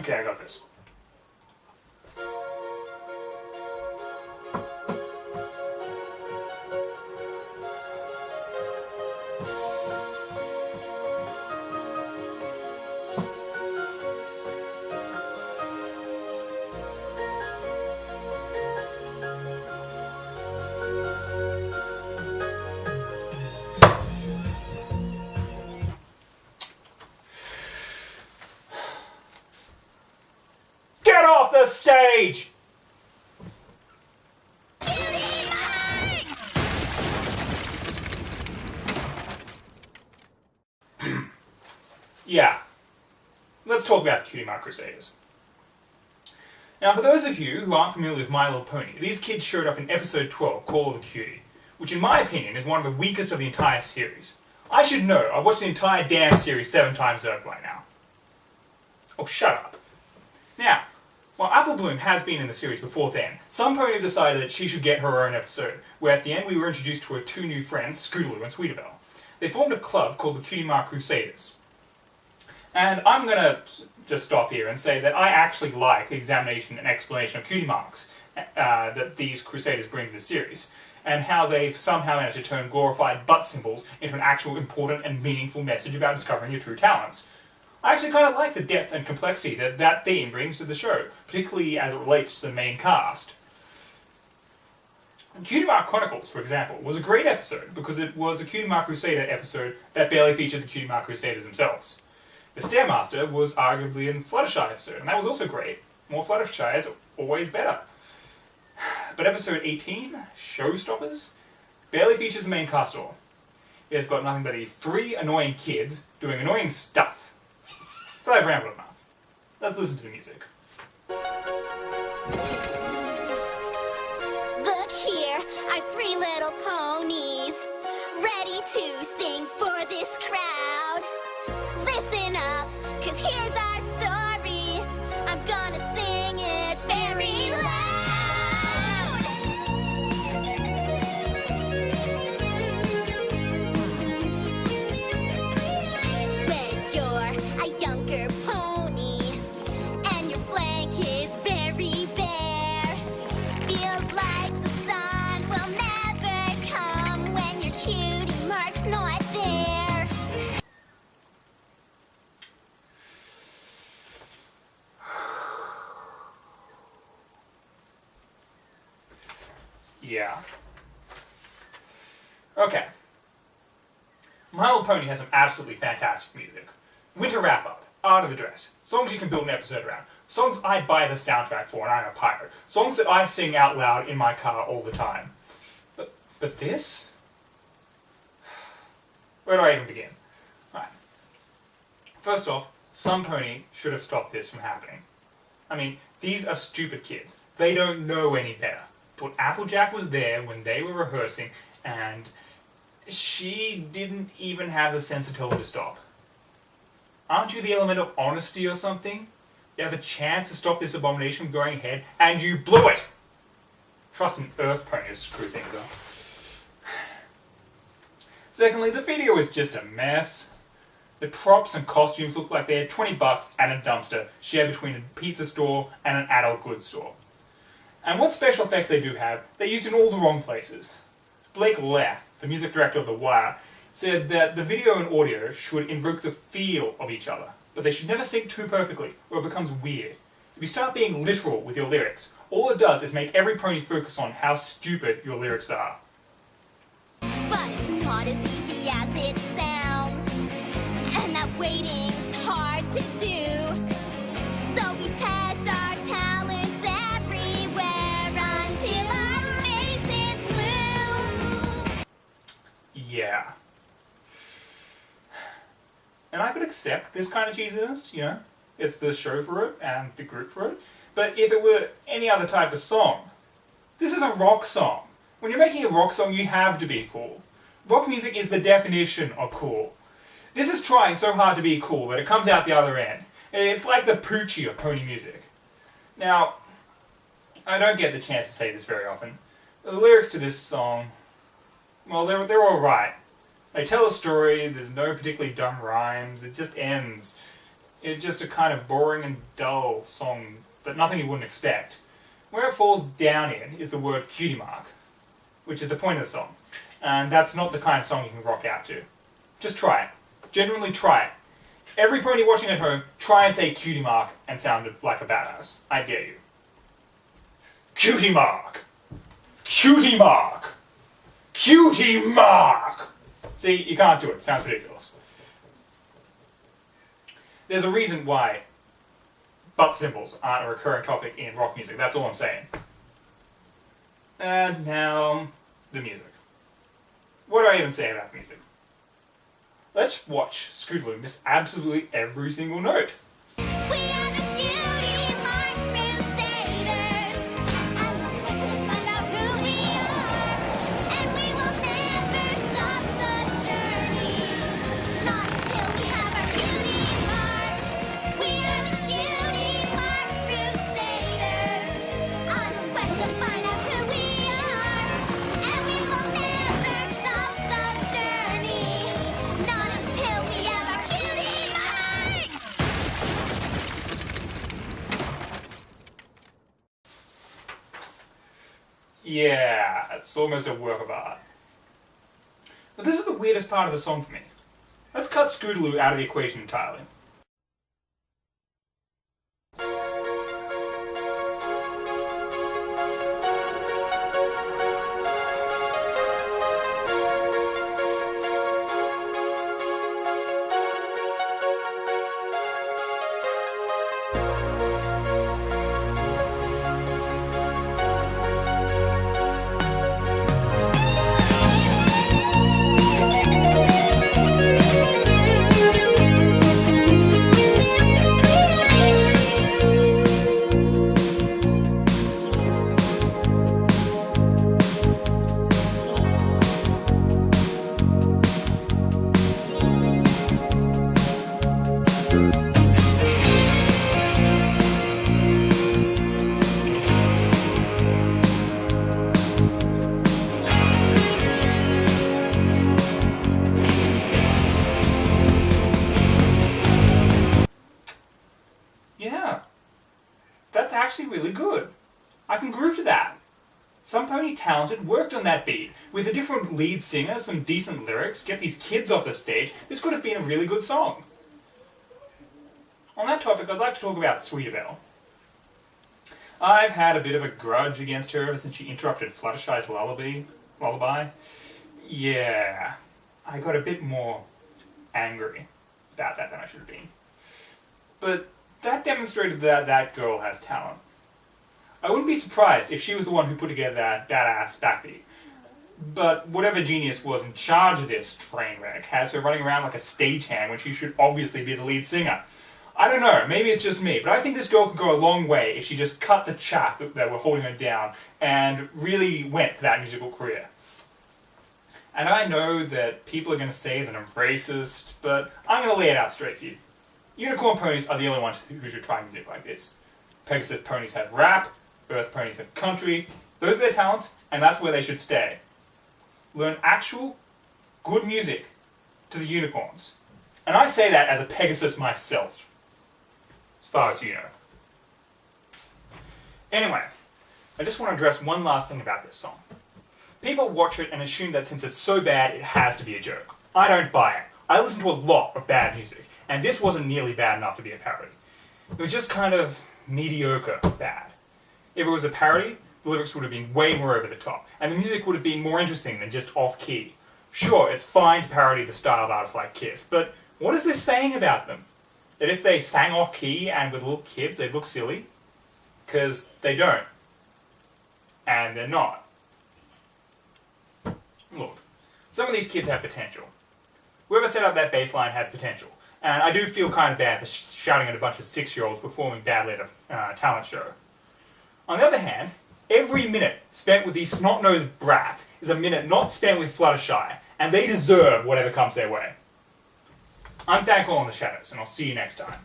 Okay, I got this. Get off the stage! Yeah. Let's talk about the Cutie Mark Crusaders. Now, for those of you who aren't familiar with My Little Pony, these kids showed up in episode 12, Call of the Cutie, which in my opinion is one of the weakest of the entire series. I should know, I've watched the entire damn series 7 times over by now. Oh, shut up. Now, while Apple Bloom has been in the series before then, some pony decided that she should get her own episode, where at the end we were introduced to her 2 new friends, Scootaloo and Sweetabelle. They formed a club called the Cutie Mark Crusaders. And I'm going to just stop here and say that I actually like the examination and explanation of cutie marks that these Crusaders bring to the series, and how they've somehow managed to turn glorified butt symbols into an actual important and meaningful message about discovering your true talents. I actually kind of like the depth and complexity that that theme brings to the show, particularly as it relates to the main cast. Cutie Mark Chronicles, for example, was a great episode because it was a Cutie Mark Crusader episode that barely featured the Cutie Mark Crusaders themselves. The Stairmaster was arguably a Fluttershy episode, and that was also great. More Fluttershy is always better. But episode 18, Showstoppers, barely features the main cast at all. It has got nothing but these 3 annoying kids doing annoying stuff. But I've rambled enough. Let's listen to the music. Look here, our 3 little ponies, ready to sing for this crowd. Listen up, 'cause here's our story. I'm gonna sing it very loud. When you're a younger pony and your flank is very bare, feels like the sun will never come when your cutie mark's not there. Yeah. Okay. My Little Pony has some absolutely fantastic music. Winter Wrap-Up, Art of the Dress, songs you can build an episode around, songs I'd buy the soundtrack for and I'm a pirate, songs that I sing out loud in my car all the time. But this? Where do I even begin? Right. First off, some pony should have stopped this from happening. I mean, these are stupid kids. They don't know any better. But Applejack was there when they were rehearsing, and she didn't even have the sense to tell her to stop. Aren't you the element of honesty or something? You have a chance to stop this abomination from going ahead, and you blew it! Trust an earth pony to screw things up. Secondly, the video is just a mess. The props and costumes look like they had $20 and a dumpster shared between a pizza store and an adult goods store. And what special effects they do have, they're used in all the wrong places. Blake Lehr, the music director of The Wire, said that the video and audio should invoke the feel of each other, but they should never sync too perfectly, or it becomes weird. If you start being literal with your lyrics, all it does is make every pony focus on how stupid your lyrics are. But it's not as easy as it sounds, and that waiting's hard to do. So we test our talents everywhere until our faces bloom. Yeah. And I could accept this kind of cheesiness, you know, it's the show for it and the group for it, but if it were any other type of song, this is a rock song. When you're making a rock song, you have to be cool. Rock music is the definition of cool. This is trying so hard to be cool that it comes out the other end. It's like the Poochie of pony music. Now, I don't get the chance to say this very often. The lyrics to this song, well, they're alright. They tell a story, there's no particularly dumb rhymes, it just ends. It's just a kind of boring and dull song, but nothing you wouldn't expect. Where it falls down in is the word cutie mark, which is the point of the song. And that's not the kind of song you can rock out to. Just try it. Genuinely try it. Every pony watching at home, try and say cutie mark and sound like a badass. I dare you. Cutie mark! Cutie mark! Cutie mark! See, you can't do it. It sounds ridiculous. There's a reason why butt symbols aren't a recurring topic in rock music. That's all I'm saying. And now, the music. What do I even say about music? Let's watch Scootaloo miss absolutely every single note. We are the Cutie Mark Crusaders, and the quest is find out who we are, and we will never stop the journey, not until we have our cutie marks. We are the Cutie Mark Crusaders, on the quest to find out who we are, and we will never stop the journey, not until we have our cutie marks. Yeah, it's almost a work of art. But this is the weirdest part of the song for me. Let's cut Scootaloo out of the equation entirely. Yeah, that's actually really good. I can groove to that. Some pony talented worked on that beat. With a different lead singer, some decent lyrics, get these kids off the stage, this could have been a really good song. On that topic, I'd like to talk about Sweetabelle. I've had a bit of a grudge against her ever since she interrupted Fluttershy's lullaby. Yeah, I got a bit more angry about that than I should have been. But that demonstrated that that girl has talent. I wouldn't be surprised if she was the one who put together that badass backbeat. But whatever genius was in charge of this train wreck has her running around like a stagehand when she should obviously be the lead singer. I don't know, maybe it's just me, but I think this girl could go a long way if she just cut the chaff that were holding her down and really went for that musical career. And I know that people are going to say that I'm racist, but I'm going to lay it out straight for you. Unicorn ponies are the only ones who should try music like this. Pegasus ponies have rap, Earth ponies have country. Those are their talents, and that's where they should stay. Learn actual, good music to the unicorns. And I say that as a Pegasus myself. As far as you know. Anyway, I just want to address one last thing about this song. People watch it and assume that since it's so bad, it has to be a joke. I don't buy it. I listen to a lot of bad music, and this wasn't nearly bad enough to be a parody. It was just kind of mediocre bad. If it was a parody, the lyrics would have been way more over the top, and the music would have been more interesting than just off-key. Sure, it's fine to parody the style of artists like Kiss, but what is this saying about them? That if they sang off-key and with little kids, they'd look silly? Because they don't. And they're not. Look, some of these kids have potential. Whoever set up that bass line has potential. And I do feel kind of bad for shouting at a bunch of 6-year-olds performing badly at a talent show. On the other hand, every minute spent with these snot-nosed brats is a minute not spent with Fluttershy, and they deserve whatever comes their way. I'm Thanqol in the Shadows, and I'll see you next time.